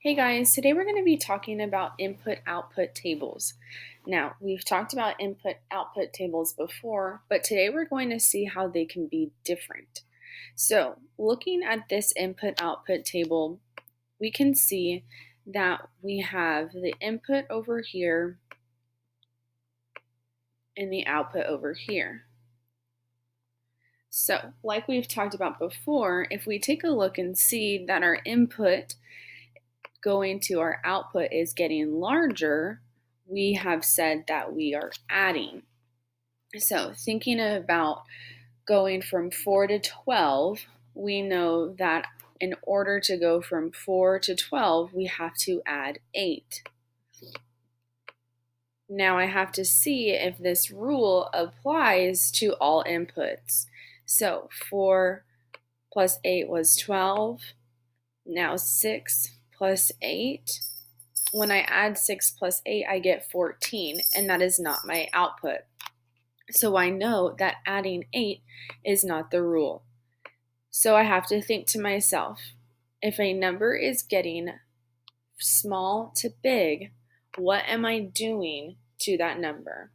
Hey guys, today we're going to be talking about input-output tables. Now, we've talked about input-output tables before, but today we're going to see how they can be different. So, looking at this input-output table, we can see that we have the input over here and the output over here. So, like we've talked about before, if we take a look and see that our input going to our output is getting larger, we have said that we are adding. So thinking about going from 4 to 12, we know that in order to go from 4 to 12, we have to add 8. Now I have to see if this rule applies to all inputs. So 4 plus 8 was 12. Now 6 plus 8. When I add 6 plus 8, I get 14, and that is not my output. So I know that adding 8 is not the rule. So I have to think to myself, if a number is getting small to big, what am I doing to that number?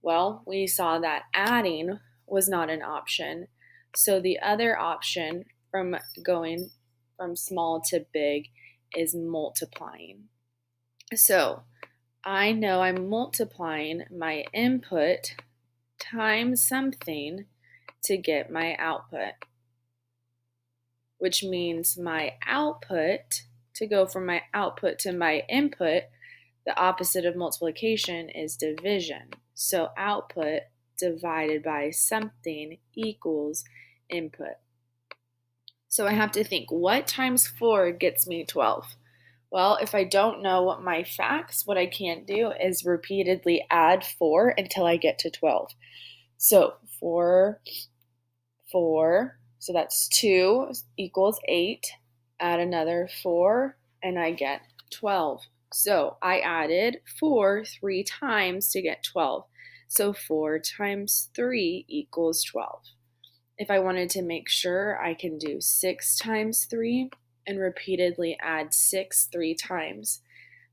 Well, we saw that adding was not an option. So the other option from going from small to big is multiplying. So I know I'm multiplying my input times something to get my output, which means my output, to go from my output to my input, the opposite of multiplication is division. So output divided by something equals input. So I have to think, what times 4 gets me 12? Well, if I don't know my facts, what I can't do is repeatedly add 4 until I get to 12. So 4, so that's 2 equals 8. Add another 4, and I get 12. So I added 4 3 times to get 12. So 4 times 3 equals 12. If I wanted to make sure, I can do 6 times 3 and repeatedly add 6 3 times.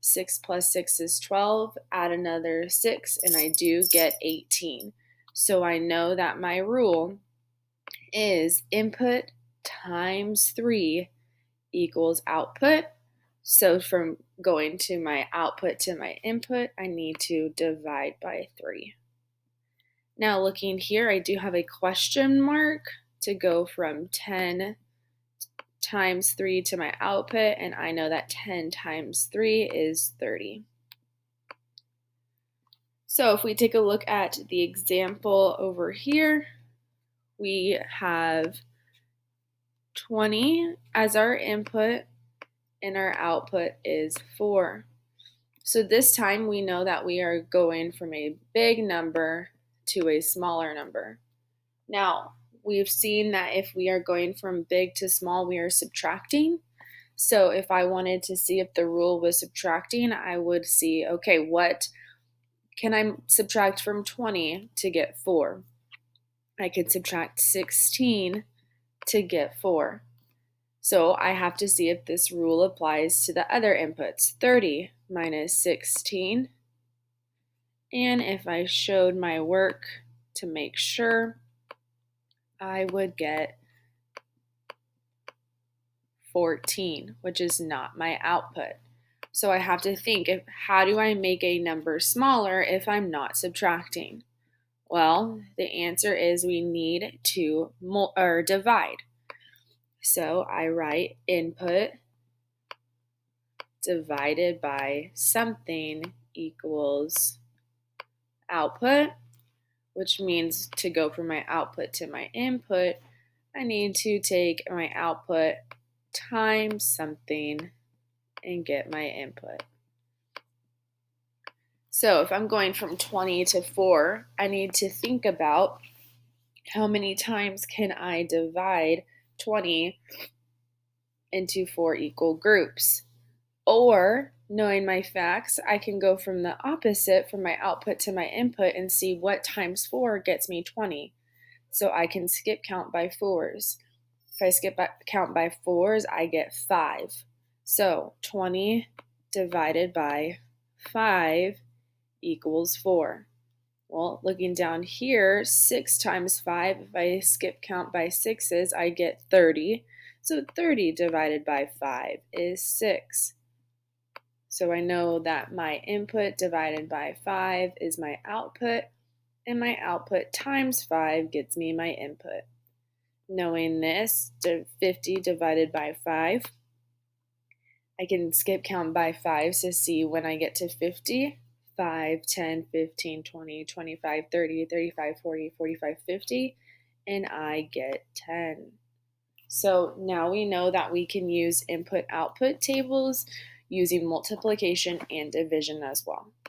6 plus 6 is 12, add another 6, and I do get 18. So I know that my rule is input times 3 equals output. So from going to my output to my input, I need to divide by 3. Now looking here, I do have a question mark to go from 10 times 3 to my output, and I know that 10 times 3 is 30. So if we take a look at the example over here, we have 20 as our input, and our output is 4. So this time we know that we are going from a big number to a smaller number. Now, we've seen that if we are going from big to small, we are subtracting. So if I wanted to see if the rule was subtracting, I would see, okay, what can I subtract from 20 to get 4? I could subtract 16 to get 4. So I have to see if this rule applies to the other inputs. 30 minus 16. And if I showed my work to make sure, I would get 14, which is not my output. So I have to think, how do I make a number smaller if I'm not subtracting? Well, the answer is we need to divide. So I write input divided by something equals output, which means to go from my output to my input, I need to take my output times something and get my input. So if I'm going from 20 to 4, I need to think about how many times can I divide 20 into 4 equal groups. Or, knowing my facts, I can go from the opposite, from my output to my input, and see what times 4 gets me 20. So I can skip count by 4s. If I skip count by 4s, I get 5. So 20 divided by 5 equals 4. Well, looking down here, 6 times 5, if I skip count by 6's, I get 30. So 30 divided by 5 is 6. So I know that my input divided by 5 is my output, and my output times 5 gets me my input. Knowing this, 50 divided by 5, I can skip count by 5s to see when I get to 50. 5, 10, 15, 20, 25, 30, 35, 40, 45, 50, and I get 10. So now we know that we can use input-output tables using multiplication and division as well.